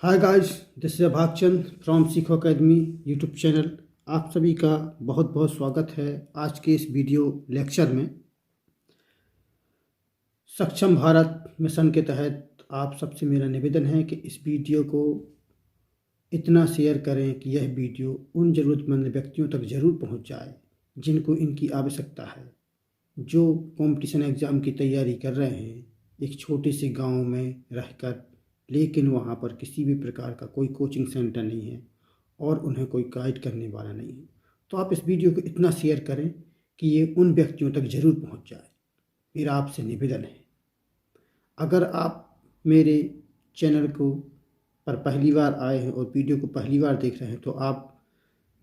Hi guys, this is Abhag Chand from Seekho Academy YouTube channel. आप सभी का बहुत बहुत स्वागत है आज के इस वीडियो लेक्चर में। सक्षम भारत मिशन के तहत आप सबसे मेरा निवेदन है कि इस वीडियो को इतना शेयर करें कि यह वीडियो उन ज़रूरतमंद व्यक्तियों तक ज़रूर पहुंच जाए जिनको इनकी आवश्यकता है, जो कंपटीशन एग्ज़ाम की तैयारी कर रहे हैं एक छोटे से गांव में रहकर, लेकिन वहां पर किसी भी प्रकार का कोई कोचिंग सेंटर नहीं है और उन्हें कोई गाइड करने वाला नहीं है। तो आप इस वीडियो को इतना शेयर करें कि ये उन व्यक्तियों तक ज़रूर पहुंच जाए, मेरा आपसे निवेदन है। अगर आप मेरे चैनल को पर पहली बार आए हैं और वीडियो को पहली बार देख रहे हैं तो आप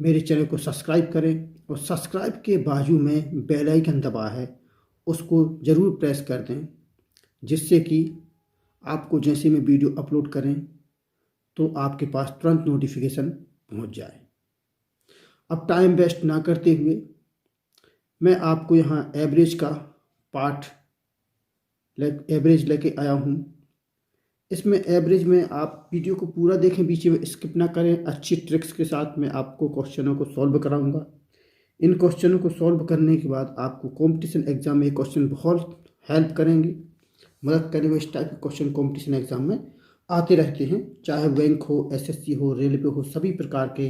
मेरे चैनल को सब्सक्राइब करें और सब्सक्राइब के बाजू में बेल आइकन दबा है उसको ज़रूर प्रेस कर दें, जिससे कि आपको जैसे मैं वीडियो अपलोड करें तो आपके पास तुरंत नोटिफिकेशन पहुंच जाए। अब टाइम वेस्ट ना करते हुए मैं आपको यहाँ एवरेज का पार्ट एवरेज लेके आया हूँ। इसमें एवरेज में आप वीडियो को पूरा देखें, बीच में स्किप ना करें। अच्छी ट्रिक्स के साथ मैं आपको क्वेश्चनों को सॉल्व कराऊंगा। इन क्वेश्चनों को सॉल्व करने के बाद आपको कंपटीशन एग्जाम में क्वेश्चन बहुत हेल्प करेंगे, मदद करेंगे। इस टाइप के क्वेश्चन कंपटीशन एग्जाम में आते रहते हैं, चाहे बैंक हो, एसएससी हो, रेलवे हो, सभी प्रकार के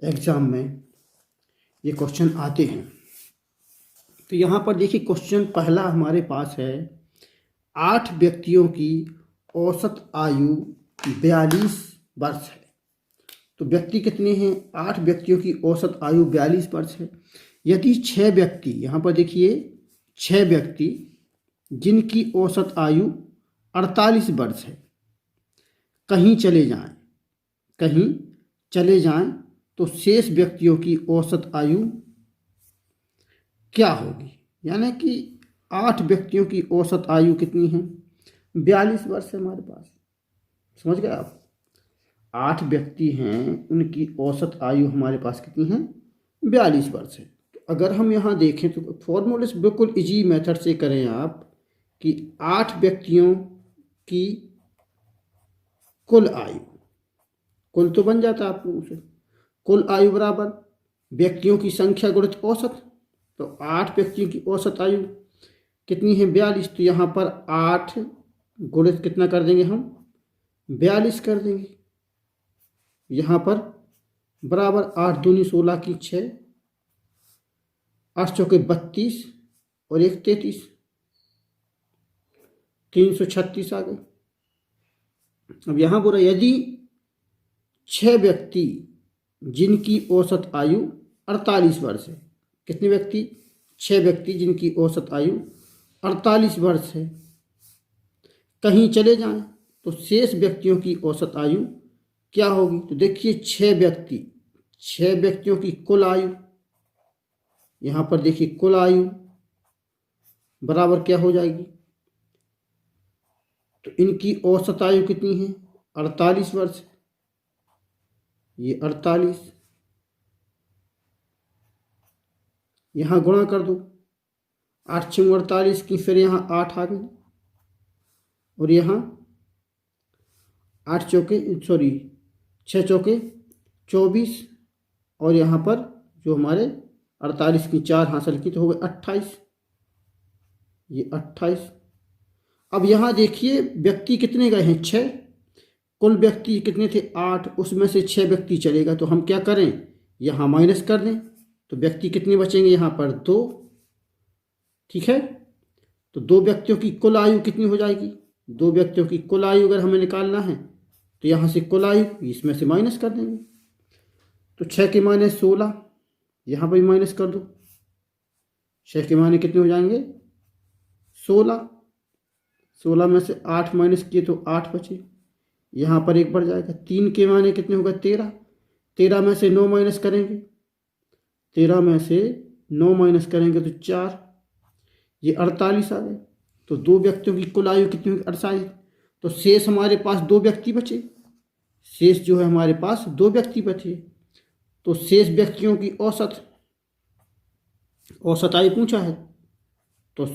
एग्ज़ाम में ये क्वेश्चन आते हैं। तो यहाँ पर देखिए, क्वेश्चन पहला हमारे पास है, 8 व्यक्तियों की औसत आयु 42 वर्ष है। तो व्यक्ति कितने हैं? 8 व्यक्तियों की औसत आयु 42 वर्ष है। यदि 6 व्यक्ति, यहाँ पर देखिए 6 व्यक्ति जिनकी औसत आयु 48 वर्ष है, कहीं चले जाएं तो शेष व्यक्तियों की औसत आयु क्या होगी? यानी कि 8 व्यक्तियों की औसत आयु कितनी है? 42 वर्ष है हमारे पास। समझ गए आप? 8 व्यक्ति हैं, उनकी औसत आयु हमारे पास कितनी है? 42 वर्ष है। तो अगर हम यहाँ देखें तो फॉर्मूले से बिल्कुल इजी मेथड से करें आप कि 8 व्यक्तियों की कुल आयु, कुल तो बन जाता है आप लोगों से, कुल आयु बराबर व्यक्तियों की संख्या गुणित औसत। तो 8 व्यक्तियों की औसत आयु कितनी है? 42। तो यहाँ पर 8 गुणित कितना कर देंगे हम? 42 कर देंगे। यहाँ पर बराबर 8 दूनी 16 की 6, 8 चौके 32 और 1 33, 336 आ गए। अब यहाँ बोला, यदि 6 व्यक्ति जिनकी औसत आयु 48 वर्ष है। कितने व्यक्ति? 6 व्यक्ति जिनकी औसत आयु 48 वर्ष है, कहीं चले जाएं तो शेष व्यक्तियों की औसत आयु क्या होगी? तो देखिए 6 व्यक्तियों की कुल आयु, यहाँ पर देखिए कुल आयु बराबर क्या हो जाएगी? तो इनकी औसत आयु कितनी है? 48 वर्ष। ये 48 यहाँ गुणा कर दो, 8 6 48 की, फिर यहाँ 8 आ गई और यहाँ 6 चौके 24 और यहाँ पर जो हमारे 48 की 4 हासिल की तो हो गए 28। ये 28। अब यहाँ देखिए व्यक्ति कितने गए हैं? 6। कुल व्यक्ति कितने थे? 8। उसमें से 6 व्यक्ति चलेगा तो हम क्या करें? यहाँ माइनस कर दें तो व्यक्ति कितने बचेंगे? यहाँ पर 2। ठीक है, तो 2 व्यक्तियों की कुल आयु कितनी हो जाएगी? 2 व्यक्तियों की कुल आयु अगर हमें निकालना है तो यहाँ से कुल आयु इसमें से माइनस कर देंगे। तो 6 के माइने 16, यहाँ पर भी माइनस कर दो, 6 के माइने कितने हो जाएंगे? 16। 16 में से 8 माइनस किए तो 8 बचे, यहाँ पर 1 बढ़ जाएगा। 3 के माने कितने होगा? 13। 13 में से 9 माइनस करेंगे, 13 में से 9 माइनस करेंगे तो 4, ये 48 आ गए। तो 2 व्यक्तियों की कुल आयु कितनी होगी? 48। तो शेष हमारे पास 2 व्यक्ति बचे, शेष जो है हमारे पास 2 व्यक्ति बचे। तो शेष व्यक्तियों की औसत आयु पूछा है, तो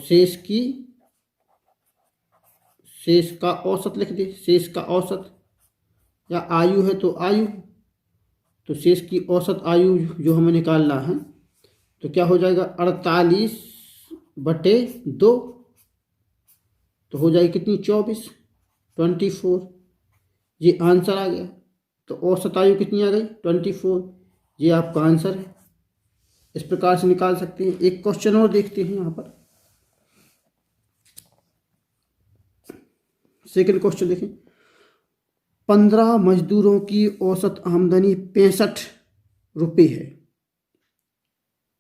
शेष का औसत लिख दे। शेष का औसत या आयु है तो आयु, तो शेष की औसत आयु जो हमें निकालना है तो क्या हो जाएगा 48/2, तो हो जाएगी कितनी 24। ये आंसर आ गया। तो औसत आयु कितनी आ गई 24। ये आपका आंसर है। इस प्रकार से निकाल सकते हैं। एक क्वेश्चन और देखते हैं यहाँ पर। सेकंड क्वेश्चन देखें। 15 मजदूरों की औसत आमदनी 65 रुपये है।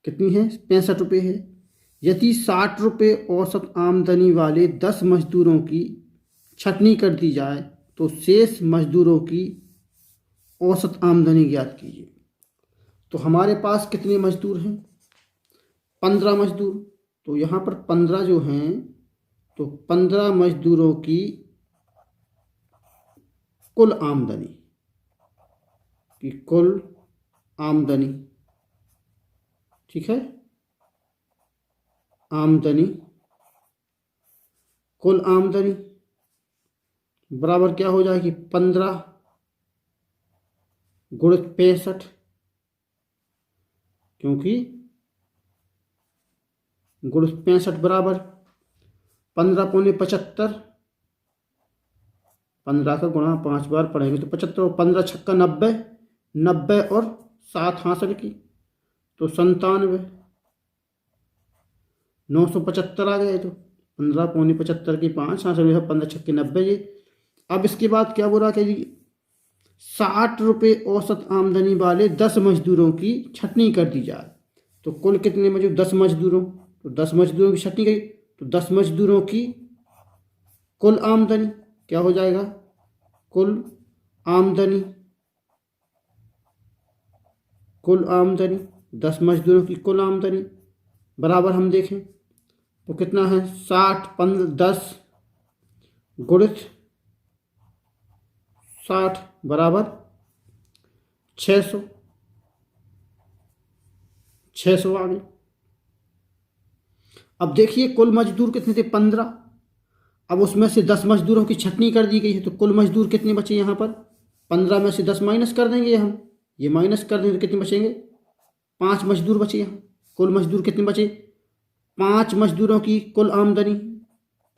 कितनी है 65 रुपये है। यदि 60 रुपये औसत आमदनी वाले 10 मजदूरों की छंटनी कर दी जाए तो शेष मजदूरों की औसत आमदनी ज्ञात कीजिए। तो हमारे पास कितने मजदूर हैं 15 मजदूर। तो यहाँ पर 15 जो हैं तो 15 मजदूरों की कुल आमदनी ठीक है, कुल आमदनी बराबर क्या हो जाएगी 15 गुणित 65, क्योंकि गुणित 65 बराबर 15 पौने 75, 15 का गुणा 5 बार पढ़ेंगे तो 75 और 15 छक्का 90, 90 और 7 हासिल की तो 97, 975 आ गए। तो 15 पौने 75 की 5 हासिल 15 छक्के 90 ये। अब इसके बाद क्या बोला कि 60 रुपये औसत आमदनी वाले 10 मजदूरों की छंटनी कर दी जाए तो कुल कितने मजदूर 10 मजदूरों, तो 10 मजदूरों की छंटनी गई तो 10 मजदूरों की कुल आमदनी क्या हो जाएगा कुल आमदनी 10 मजदूरों की कुल आमदनी बराबर हम देखें तो कितना है 60 15 10 गुणित 60 बराबर 600 आ गई। अब देखिए कुल मजदूर कितने थे 15। अब उसमें से 10 मजदूरों की छंटनी कर दी गई है तो कुल मजदूर कितने बचे यहाँ पर 15 में से 10 माइनस कर देंगे हम, ये माइनस कर देंगे तो कितने बचेंगे 5 मजदूर बचे यहाँ। कुल मजदूर कितने बचे 5 मजदूरों की कुल आमदनी,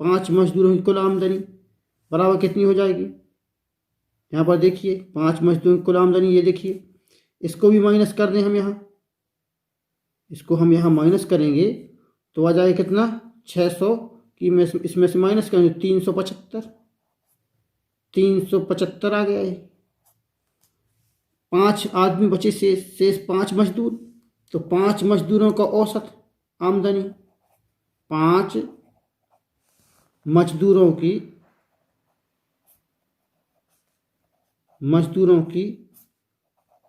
5 मजदूरों की कुल आमदनी बराबर कितनी हो जाएगी यहाँ पर देखिए 5 मजदूरों की कुल आमदनी, ये देखिए इसको भी माइनस कर दें हम यहाँ, इसको हम यहाँ माइनस करेंगे तो आ जाएगा कितना 600 की में इसमें से माइनस करेंगे 375 आ गया है। 5 आदमी बचे शेष 5 मजदूर, तो 5 मजदूरों का औसत आमदनी 5 मजदूरों की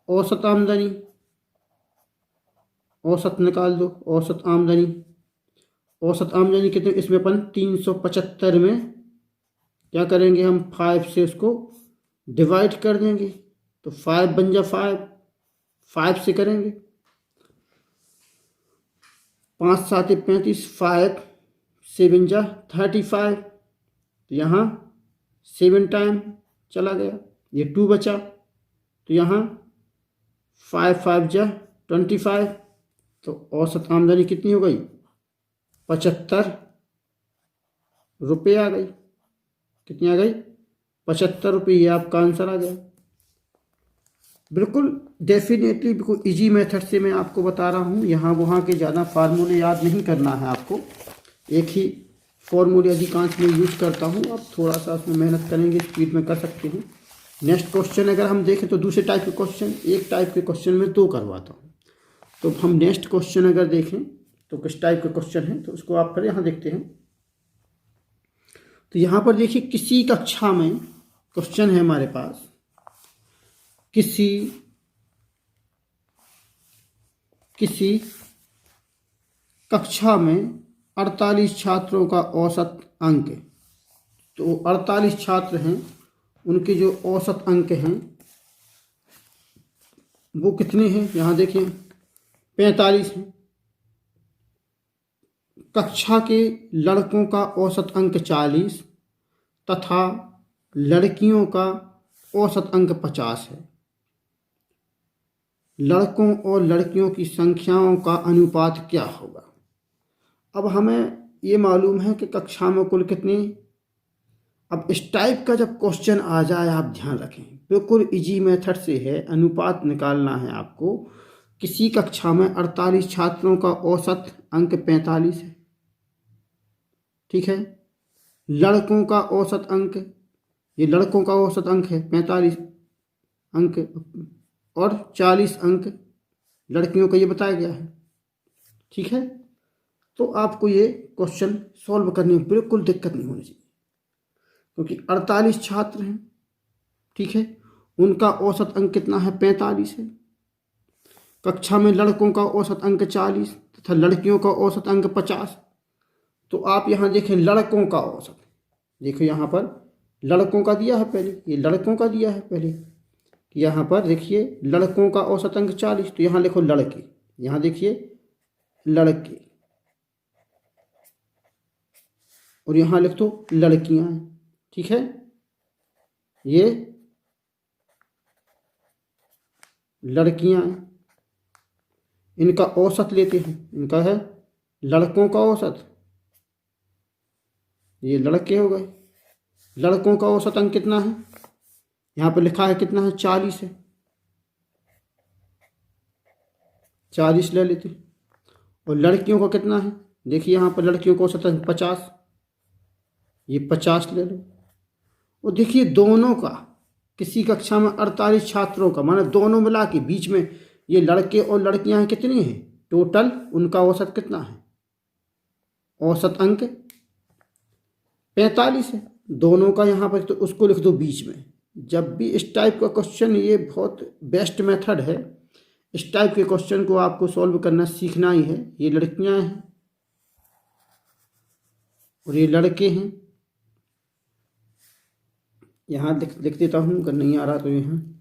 औसत आमदनी, औसत निकाल दो। औसत आमदनी कितने इसमें अपन 375 में क्या करेंगे हम 5 से उसको डिवाइड कर देंगे तो 5 बन जा 5 से करेंगे 5 7 35 5 से बन जा 35, तो यहाँ 7 टाइम चला गया, ये 2 बचा तो यहाँ 5 5 जा 25, तो औसत आमदनी कितनी हो गई 75 रुपये आ गई। कितनी आ गई 75 रुपये, ये आपका आंसर आ गया। बिल्कुल डेफिनेटली बिल्कुल इजी मेथड से मैं आपको बता रहा हूँ। यहाँ वहाँ के ज़्यादा फार्मूले याद नहीं करना है आपको, एक ही फॉर्मूले अधिकांश में यूज करता हूँ। आप थोड़ा सा उसमें मेहनत करेंगे स्पीड में कर सकते हैं। नेक्स्ट क्वेश्चन अगर हम देखें तो दूसरे टाइप के क्वेश्चन, एक टाइप के क्वेश्चन में 2 करवाता हूँ। तो हम नेक्स्ट क्वेश्चन अगर देखें तो किस टाइप का क्वेश्चन है तो उसको आप फिर यहाँ देखते हैं। तो यहाँ पर देखिए किसी कक्षा में क्वेश्चन है हमारे पास, किसी कक्षा में 48 छात्रों का औसत अंक, तो 48 छात्र हैं, उनके जो औसत अंक हैं वो कितने हैं यहाँ देखिए 45 हैं। कक्षा के लड़कों का औसत अंक 40 तथा लड़कियों का औसत अंक 50 है। लड़कों और लड़कियों की संख्याओं का अनुपात क्या होगा। अब हमें ये मालूम है कि कक्षा में कुल कितनी। अब इस टाइप का जब क्वेश्चन आ जाए आप ध्यान रखें, बिल्कुल इजी मेथड से है। अनुपात निकालना है आपको। किसी कक्षा में 48 छात्रों का औसत अंक 45 है, ठीक है। लड़कों का औसत अंक, ये लड़कों का औसत अंक है 45 अंक, और 40 अंक लड़कियों का ये बताया गया है, ठीक है। तो आपको ये क्वेश्चन सॉल्व करने में बिल्कुल दिक्कत नहीं होनी चाहिए, क्योंकि 48 छात्र हैं, ठीक है। उनका औसत अंक कितना है, 45 है। कक्षा में लड़कों का औसत अंक 40 तथा लड़कियों का औसत अंक 50। तो आप यहाँ देखें लड़कों का औसत, देखो यहाँ पर लड़कों का दिया है पहले, ये लड़कों का दिया है पहले। यहाँ पर देखिए लड़कों का औसत अंक 40, तो यहाँ लिखो लड़के, यहाँ देखिए लड़के, और यहाँ लिख दो लड़कियां हैं, ठीक है। ये लड़कियां हैं, इनका औसत लेते हैं, इनका है लड़कों का औसत, ये लड़के हो गए। लड़कों का औसत अंक कितना है, यहाँ पर लिखा है कितना है, 40 है, 40 ले लेते। और लड़कियों का कितना है, देखिए यहाँ पर लड़कियों का औसत अंक 50, ये 50 ले लो। और देखिए दोनों का, किसी कक्षा में 48 छात्रों का, माने दोनों मिला के बीच में ये लड़के और लड़कियां कितनी हैं, टोटल उनका औसत कितना है, औसत अंक 45 है। दोनों का यहाँ पर, तो उसको लिख दो बीच में। जब भी इस टाइप का क्वेश्चन, ये बहुत बेस्ट मेथड है, इस टाइप के क्वेश्चन को आपको सॉल्व करना सीखना ही है। ये लड़कियां हैं और ये लड़के हैं। यहाँ लिख देता हूँ, अगर नहीं आ रहा तो यहाँ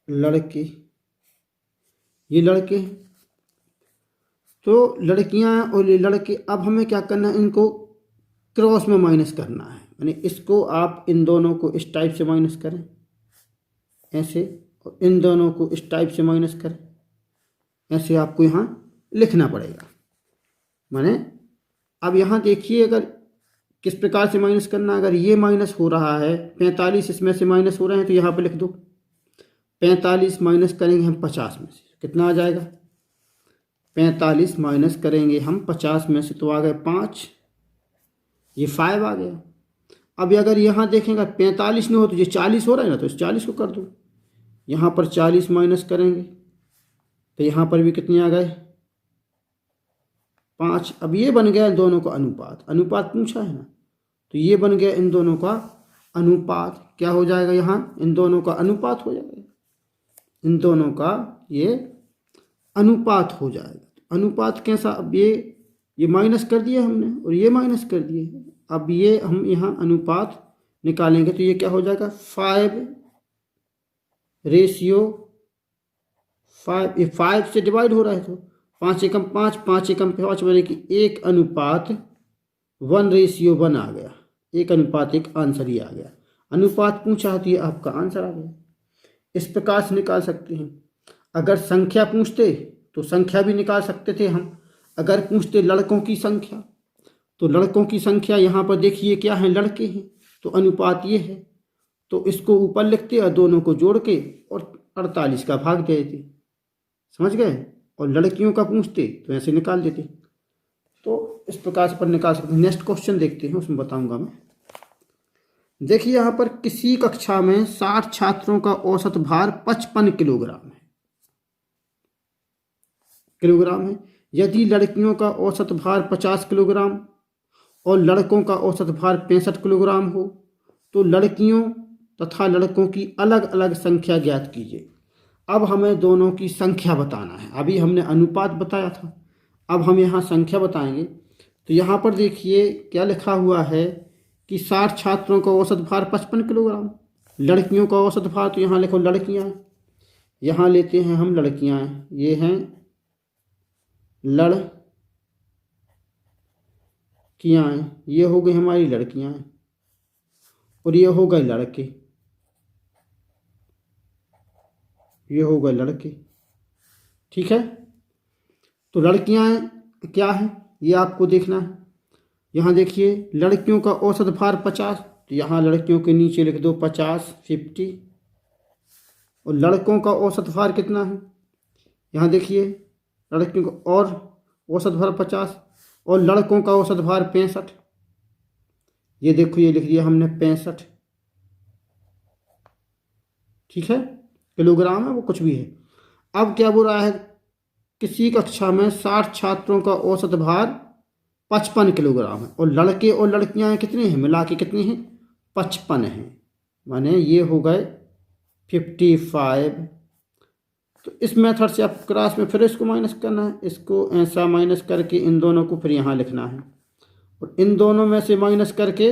लड़के, ये लड़के हैं, तो लड़कियां और ये लड़के। अब हमें क्या करना है, इनको क्रॉस में माइनस करना है, यानी इसको आप इन दोनों को इस टाइप से माइनस करें ऐसे, और इन दोनों को इस टाइप से माइनस करें ऐसे, आपको यहाँ लिखना पड़ेगा। माने अब यहाँ देखिए, अगर किस प्रकार से माइनस करना, अगर ये माइनस हो रहा है 45, इसमें से माइनस हो रहे हैं, तो यहाँ पे लिख दो 45 माइनस करेंगे हम 50 में से, कितना आ जाएगा, 45 माइनस करेंगे हम 50 में से, तो आ गए 5, ये 5 आ गया। अब अगर यहाँ देखेंगे 45 नहीं हो तो ये 40 हो रहा है ना, तो इस 40 को कर दो। यहाँ पर 40 माइनस करेंगे तो यहाँ पर भी कितने आ गए, 5। अब ये बन गया इन दोनों का अनुपात, अनुपात पूछा है ना, तो ये बन गया इन दोनों का अनुपात। क्या हो जाएगा, यहाँ इन दोनों का अनुपात हो जाएगा, इन दोनों का ये अनुपात हो जाएगा। अनुपात कैसा, अब ये माइनस कर दिया हमने और ये माइनस कर दिए। अब ये हम यहाँ अनुपात निकालेंगे तो ये क्या हो जाएगा, 5:5। ये 5 से डिवाइड हो रहा है, तो 5 एकम 5, 5 एकम 5 बने कि 1:1 आ गया, 1:1 आंसर ही आ गया। अनुपात पूछा तो ये आपका आंसर आ गया। इस प्रकार से निकाल सकते हैं। अगर संख्या पूछते तो संख्या भी निकाल सकते थे हम। अगर पूछते लड़कों की संख्या, तो लड़कों की संख्या यहाँ पर देखिए क्या है, लड़के हैं, तो अनुपात ये है, तो इसको ऊपर लिखते और दोनों को जोड़ के और 48 का भाग दे देते, समझ गए। और लड़कियों का पूछते तो ऐसे निकाल देते। तो इस प्रकार से पर निकाल सकते हैं। नेक्स्ट क्वेश्चन देखते हैं, उसमें बताऊंगा मैं। देखिए यहाँ पर किसी कक्षा में 60 छात्रों का औसत भार 55 किलोग्राम है। यदि लड़कियों का औसत भार 50 किलोग्राम और लड़कों का औसत भार 65 किलोग्राम हो, तो लड़कियों तथा लड़कों की अलग अलग संख्या ज्ञात कीजिए। अब हमें दोनों की संख्या बताना है। अभी हमने अनुपात बताया था, अब हम यहाँ संख्या बताएंगे। तो यहाँ पर देखिए क्या लिखा हुआ है कि 60 छात्रों का औसत भार 55 किलोग्राम, लड़कियों का औसत भार, तो यहाँ लिखो लड़कियाँ, यहाँ लेते हैं हम लड़कियाँ, ये हैं लड़कियाँ, ये हो गई हमारी लड़कियाँ। और ये हो गए लड़के, ये हो गए लड़के। ठीक है, तो लड़कियां क्या हैं ये आपको देखना है। यहाँ देखिए लड़कियों का औसत भार 50, तो यहाँ लड़कियों के नीचे लिख दो 50 50। और लड़कों का औसत भार कितना है, यहाँ देखिए लड़कियों का और औसत भार 50 और लड़कों का औसत भार 65। ये देखो ये लिख दिया हमने 65। ठीक है, किलोग्राम है वो कुछ भी है। अब क्या बोल रहा है, किसी कक्षा में 60 छात्रों का औसत भार 55 किलोग्राम है और लड़के और लड़कियां कितने हैं, मिला के कितने हैं, 55 हैं। माने ये हो गए 55। तो इस मेथड से आप क्रॉस में फिर इसको माइनस करना है, इसको ऐसा माइनस करके इन दोनों को फिर यहाँ लिखना है और इन दोनों में से माइनस करके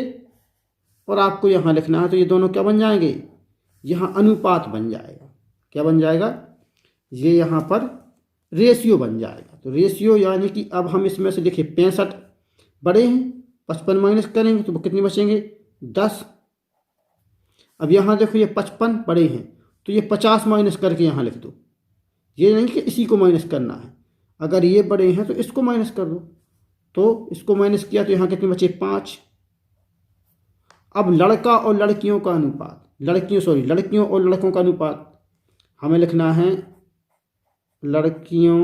और आपको यहाँ लिखना है। तो ये दोनों क्या बन जाएंगे, यहाँ अनुपात बन जाएगा। क्या बन जाएगा, ये यहाँ पर रेशियो बन जाएगा। तो रेशियो यानी कि अब हम इसमें से देखिए 65 बड़े हैं, 55 माइनस करेंगे तो वो कितने बचेंगे, 10। अब यहाँ देखो ये 55 बड़े हैं तो ये 50 माइनस करके यहाँ लिख दो। ये नहीं कि इसी को माइनस करना है, अगर ये बड़े हैं तो इसको माइनस कर दो। तो इसको माइनस किया तो यहाँ कितने बचे, 5। अब लड़का और लड़कियों का अनुपात, लड़कियों और लड़कों का अनुपात हमें लिखना है, लड़कियों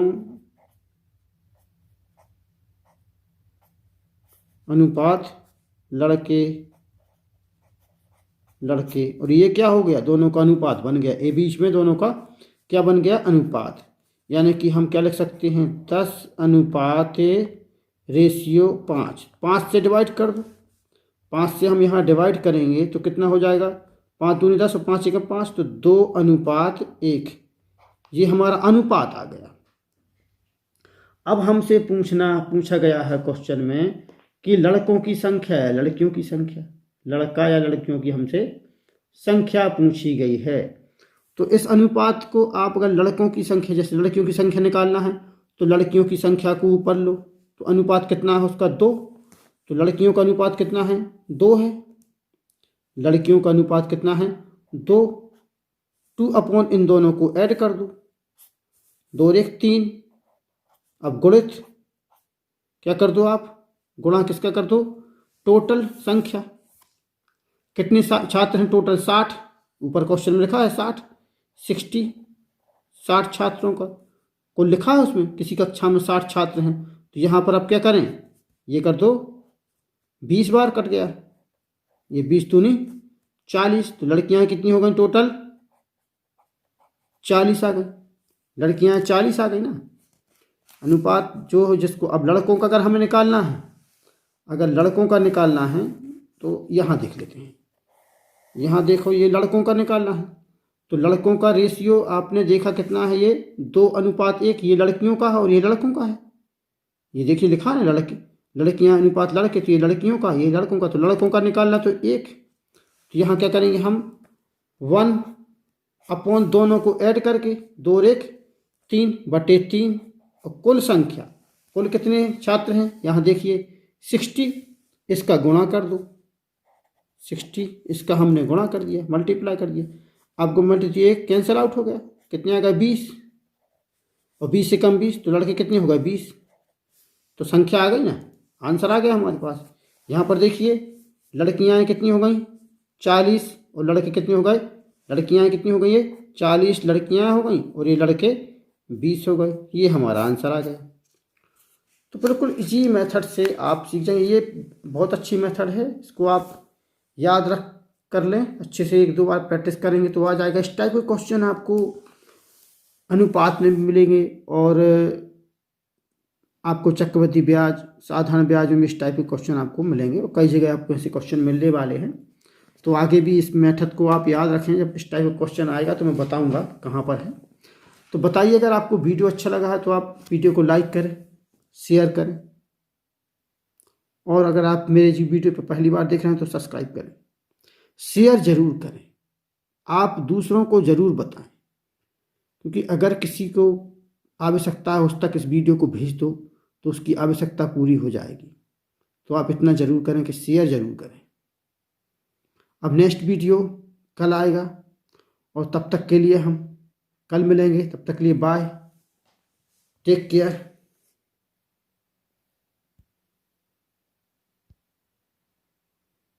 अनुपात लड़के और ये क्या हो गया, दोनों का अनुपात बन गया। ए बीच में दोनों का क्या बन गया, अनुपात। यानी कि हम क्या लिख सकते हैं, 10 अनुपात रेशियो 5। 5 से डिवाइड कर दो, 5 से हम यहाँ डिवाइड करेंगे तो कितना हो जाएगा, 5 दूनी 10 और 5 एकम 5, तो 2 अनुपात 1। ये हमारा अनुपात आ गया। अब हमसे पूछा गया है क्वेश्चन में कि लड़कों की संख्या है लड़कियों की संख्या, लड़का या लड़कियों की हमसे संख्या पूछी गई है। तो इस अनुपात को आप अगर लड़कों की संख्या, जैसे लड़कियों की संख्या निकालना है तो लड़कियों की संख्या को ऊपर लो, तो अनुपात कितना है उसका, 2। तो लड़कियों का अनुपात कितना है, 2 है। लड़कियों का अनुपात कितना है, 2। 2 अपॉन इन दोनों को ऐड कर दो, 2 और 1 3। अब गुणित क्या कर दो आप, गुणा किसका कर दो, टोटल संख्या। कितने छात्र हैं टोटल, 60। ऊपर क्वेश्चन में लिखा है 60 60 छात्रों का को लिखा है उसमें, किसी कक्षा में 60 छात्र हैं। तो यहाँ पर आप क्या करें, ये कर दो 20 बार कट गया, ये 20 दूनी 40। तो लड़कियां कितनी हो गई टोटल, 40 आ गई, लड़कियां 40 आ गई ना। अनुपात जो हो जिसको, अब लड़कों का अगर हमें निकालना है, अगर लड़कों का निकालना है तो यहाँ देख लेते हैं। यहाँ देखो ये लड़कों का निकालना है तो लड़कों का रेशियो आपने देखा कितना है, ये 2 अनुपात 1। ये लड़कियों का है और ये लड़कों का है। ये देखिए लिखा है ना, लड़कियां अनुपात लड़के, तो ये लड़कियों का, ये लड़कों का। तो लड़कों का निकालना तो 1। तो यहाँ क्या करेंगे हम, 1 अपॉन दोनों को ऐड करके 2 और 1 3/3। और कुल संख्या, कुल कितने छात्र हैं, यहाँ देखिए 60। इसका गुणा कर दो, 60 इसका हमने गुणा कर दिया, मल्टीप्लाई कर दिया। आपको मल्टीप्लाई कैंसिल आउट हो गया, कितने आ गए, 20। और 20 से कम 20, तो लड़के कितने हो गए, 20। तो संख्या आ गई ना, आंसर आ गया हमारे पास। यहाँ पर देखिए लड़कियाँ कितनी हो गई, 40 और लड़के कितने हो गए, लड़कियाँ कितनी हो गई है, 40 लड़कियाँ हो गई और ये लड़के 20 हो गए। ये हमारा आंसर आ गया। तो बिल्कुल इसी मेथड से आप सीख जाएंगे। ये बहुत अच्छी मेथड है, इसको आप याद रख कर लें, अच्छे से 1-2 बार प्रैक्टिस करेंगे तो आ जाएगा। इस टाइप के क्वेश्चन आपको अनुपात में भी मिलेंगे और आपको चक्रवृद्धि ब्याज, साधारण ब्याज में इस टाइप के क्वेश्चन आपको मिलेंगे और कई जगह आपको ऐसे क्वेश्चन मिलने वाले हैं। तो आगे भी इस मेथड को आप याद रखें, जब इस टाइप का क्वेश्चन आएगा तो मैं बताऊंगा कहाँ पर है। तो बताइए, अगर आपको वीडियो अच्छा लगा है तो आप वीडियो को लाइक करें, शेयर करें और अगर आप मेरे जी वीडियो पर पहली बार देख रहे हैं तो सब्सक्राइब करें, शेयर ज़रूर करें, आप दूसरों को ज़रूर बताएं, क्योंकि अगर किसी को आवश्यकता है उस तक इस वीडियो को भेज दो तो उसकी आवश्यकता पूरी हो जाएगी। तो आप इतना ज़रूर करें कि शेयर ज़रूर करें। अब नेक्स्ट वीडियो कल आएगा और तब तक के लिए हम कल मिलेंगे। तब तक के लिए बाय, टेक केयर।